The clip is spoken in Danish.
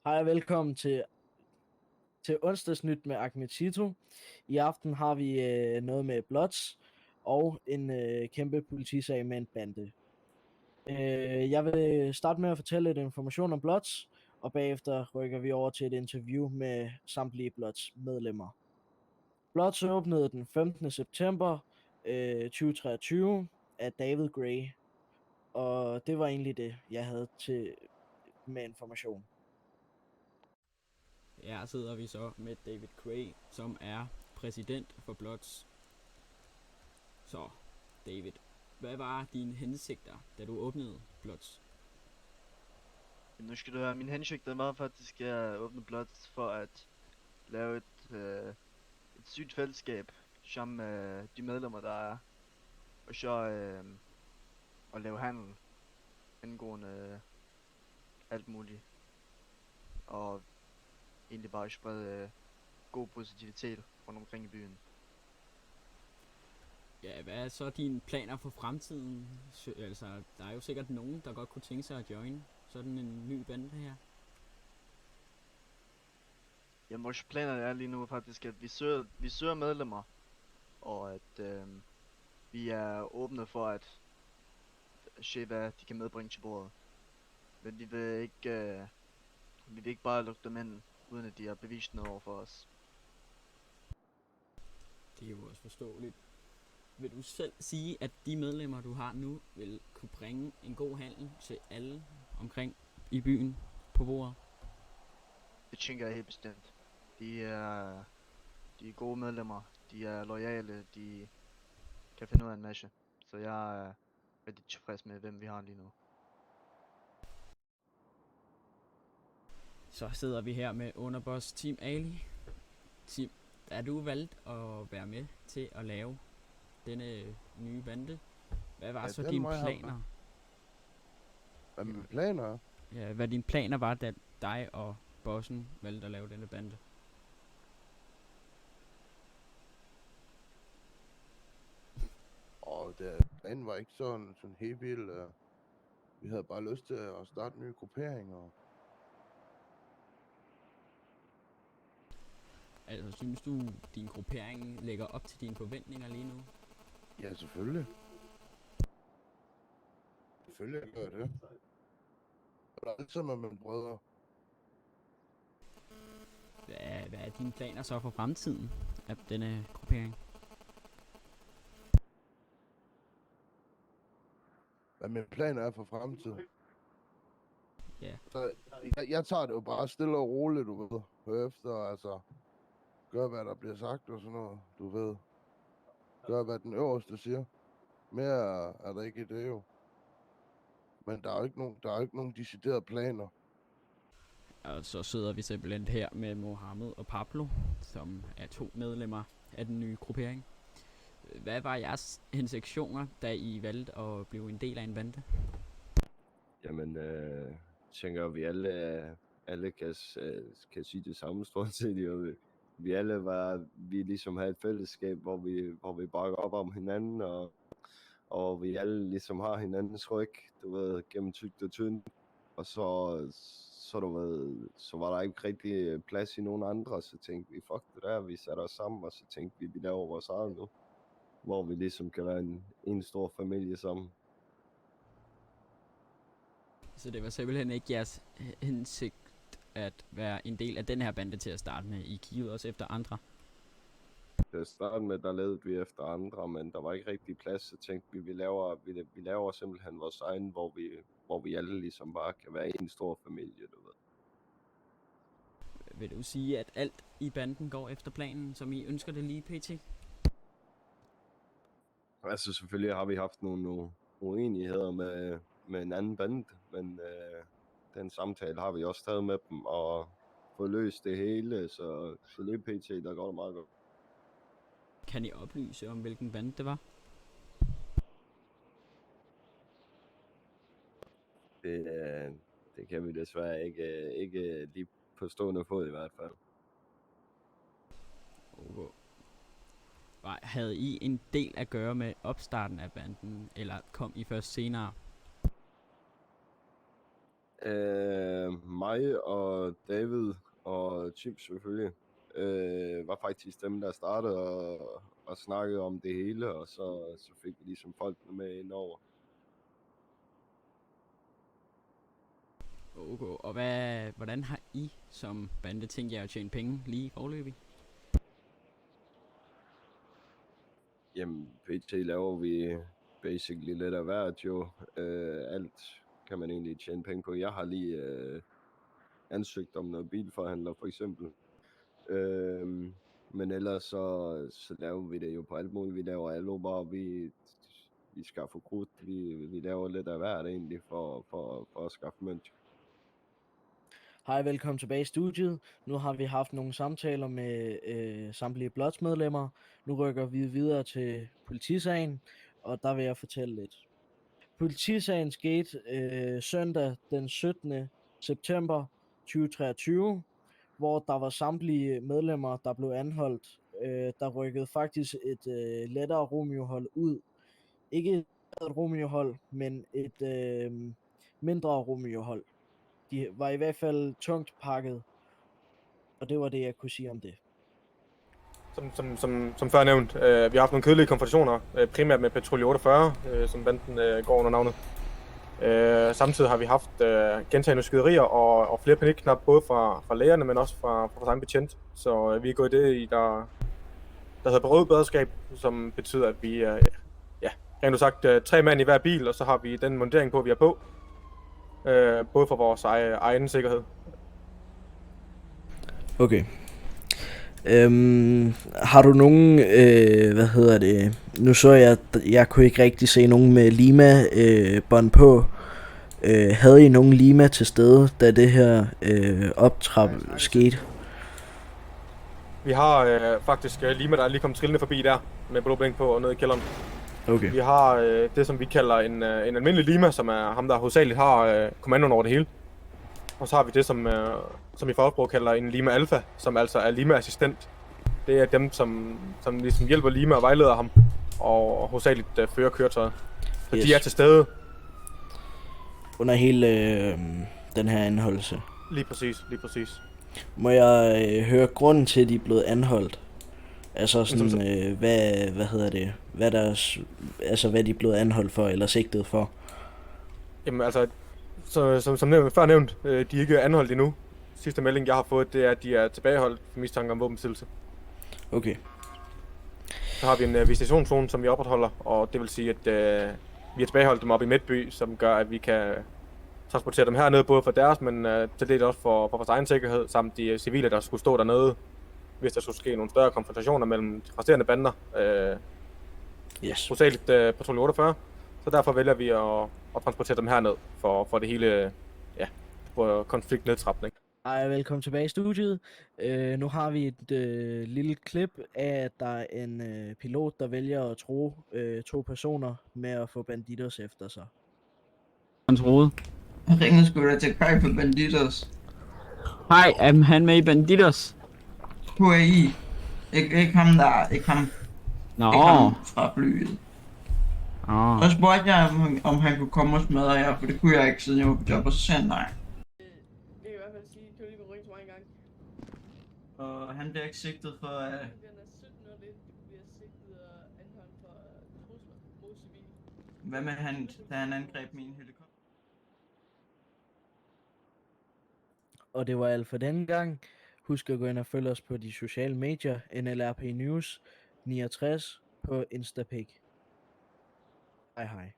Hej og velkommen til onsdagsnyt med Ahmed Chito. I aften har vi noget med Bloods og en kæmpe politisag med en bande. Jeg vil starte med at fortælle lidt information om Bloods, og bagefter rykker vi over til et interview med samtlige Bloods medlemmer. Bloods åbnede den 15. september 2023 af David Gray, og det var egentlig det, jeg havde til med information. Her sidder vi så med David Gray, som er præsident for Bloods. Så, David, hvad var dine hensigter, da du åbnede Bloods? Nu skal du høre, min hensigt var faktisk at åbne Bloods for at lave et sygt fællesskab sammen med de medlemmer der er. Og så at lave handel angående alt muligt. Og egentlig bare sprede god positivitet rundt omkring i byen. Ja, hvad er så dine planer for fremtiden? Altså, der er jo sikkert nogen, der godt kunne tænke sig at join sådan en ny bande her. Jamen vores planer er lige nu faktisk, at vi søger medlemmer. Og at vi er åbne for at se hvad de kan medbringe til bordet. Men vi vil ikke bare lukke dem ind, uden at de har bevist noget over for os. Det er jo også forståeligt. Vil du selv sige, at de medlemmer, du har nu, vil kunne bringe en god handel til alle omkring i byen på bordet? Det tænker jeg helt bestemt. De er gode medlemmer, de er loyale, de kan finde ud af en masse. Så jeg er rigtig tilfreds med, hvem vi har lige nu. Så sidder vi her med underboss Tim Ali. Tim, da du valgt at være med til at lave denne nye bande, hvad var så dine planer? Hvad mine planer er? Ja, hvad dine planer var, da dig og bossen valgte at lave denne bande? Og planen var ikke sådan helt vild. Vi havde bare lyst til at starte nye grupperinger. Altså, synes du, din gruppering lægger op til dine forventninger lige nu? Ja, selvfølgelig. Selvfølgelig gør det. Og der er altid med mine brødre. Hvad er dine planer så for fremtiden af denne gruppering? Hvad mine planer er for fremtiden. Ja. Så jeg tager det jo bare stille og roligt, du ved. Hør efter, altså. Gør hvad der bliver sagt og sådan noget, du ved. Gør hvad den øverste siger. Mere er der ikke i det jo. Men der er jo ikke nogen deciderede planer. Og så sidder vi simpelthen her med Mohammed og Pablo, som er 2 medlemmer af den nye gruppering. Hvad var jeres hensigter, da I valgte at blive en del af en bande? Jamen, tænker vi alle kan sige det samme stort set. Jo. Vi ligesom havde et fællesskab, hvor vi bakker op om hinanden, og vi alle ligesom har hinandens ryg, du ved, gennem tykt og tyndt. Og så du ved, så var der ikke rigtig plads i nogen andre, så tænkte vi, fuck det der, vi satte os sammen, og så tænkte vi laver vores eget nu, hvor vi ligesom kan være en stor familie sammen. Så det var simpelthen ikke jeres hensigt at være en del af den her bande til at starte med? I kiggede også efter andre? Til at starte med, der ledte vi efter andre, men der var ikke rigtig plads, så tænkte vi laver simpelthen vores egen, hvor vi alle ligesom bare kan være en stor familie, du ved. Vil du sige, at alt i banden går efter planen, som I ønsker det lige pt? Altså selvfølgelig har vi haft nogle uenigheder med en anden band, men den samtale har vi også taget med dem og fået løst det hele, så lige pt. Der går det meget godt. Kan I oplyse om, hvilken band det var? Det kan vi desværre ikke lige på stående fod i hvert fald. Okay. Havde I en del at gøre med opstarten af banden, eller kom I først senere? Mig og David og Chip selvfølgelig var faktisk dem, der startede og snakkede om det hele, og så fik vi ligesom folkene med ind over. Okay. Og hvordan har I som bande tænkt jer at tjene penge lige forløbig? Jamen, pt. laver vi basically lidt af hvert jo. Alt kan man egentlig tjene penge på. Jeg har lige ansøgt om noget bilforhandler for eksempel. Men ellers så laver vi det jo på alt muligt. Vi laver allobar, vi skaffer krudt, vi laver lidt af hvert egentlig for at skaffe mønt. Hej, velkommen tilbage i studiet. Nu har vi haft nogle samtaler med samtlige Bloods-medlemmer. Nu rykker vi videre til politisagen, og der vil jeg fortælle lidt. Politisagen skete søndag den 17. september 2023, hvor der var samtlige medlemmer, der blev anholdt. Der rykkede faktisk et lettere Romeo-hold ud. Ikke et Romeo-hold, men et mindre Romeo-hold. De var i hvert fald tungt pakket, og det var det, jeg kunne sige om det. Som før nævnt, vi har haft nogle kedelige konfrontationer, primært med Patrulje 48, som banden går under navnet. Samtidig har vi haft gentagne skyderier og flere panikknap, både fra lægerne, men også fra vores egen betjent. Så vi er gået det i, der hedder berøvet beredskab, som betyder, at vi er, rent ud sagt, 3 mand i hver bil, og så har vi den montering på, vi er på. Både for vores egen sikkerhed. Okay. Har du nogen, nu så jeg kunne ikke rigtig se nogen med Lima-bånd på. Havde I nogen Lima til stede, da det her optrap skete? Vi har faktisk Lima, der er lige kommet trillende forbi der, med blåblink på og nede i kælderen. Okay. Vi har det, som vi kalder en almindelig Lima, som er ham, der hovedsageligt har kommandoen over det hele. Og så har vi det, som i fagsprog kalder en Lima Alpha, som altså er Lima-assistent. Det er dem, som ligesom hjælper Lima og vejleder ham, og hovedsageligt fører køretøjet. Så de er til stede. Under hele den her anholdelse. Lige præcis. Må jeg høre grunden til, at de er blevet anholdt? Altså sådan, hvad de er blevet anholdt for, eller sigtet for? Jamen altså, som nævnt, før nævnt, de er ikke anholdt endnu. Sidste melding, jeg har fået, det er, at de er tilbageholdt for mistanke om våbenbesiddelse. Okay. Så har vi en visitationszone, som vi opretholder, og det vil sige, at vi har tilbageholdt dem op i Midtby, som gør, at vi kan transportere dem hernede, både for deres, men til det også for vores egen sikkerhed, samt de civile, der skulle stå dernede, hvis der skulle ske nogle større konfrontationer mellem de resterende bander. Hovedsageligt Patrulje 48, så derfor vælger vi at transportere dem herned for det hele, for konfliktnedtrapning. Hej, velkommen tilbage i studiet. Nu har vi et lille klip af, at der er en pilot, der vælger at true 2 personer med at få Bandidos efter sig. Han troede. Jeg ringede sgu da til Kai for Bandidos. Hej, er han med i Bandidos? HAI. Ikke ham der, ikke ham. Nå. Ikke ham fra flyet. Åh. Så spurgte jeg, om han kunne komme og smadre jer, for det kunne jeg ikke, siden jeg var på job, og så sagde han nej. Jeg kan i hvert fald sige, at du lige vil ringe til mig en gang. Og han bliver ikke sigtet for, Han er 17 år lidt. Du bliver sigtet og anholdt for trusler mod civil. hvad med han, da han angreb min helikopter? Og det var alt for denne gang. Husk at gå ind og følge os på de sociale medier, NLRP News 69 på Instapic. Hej hej.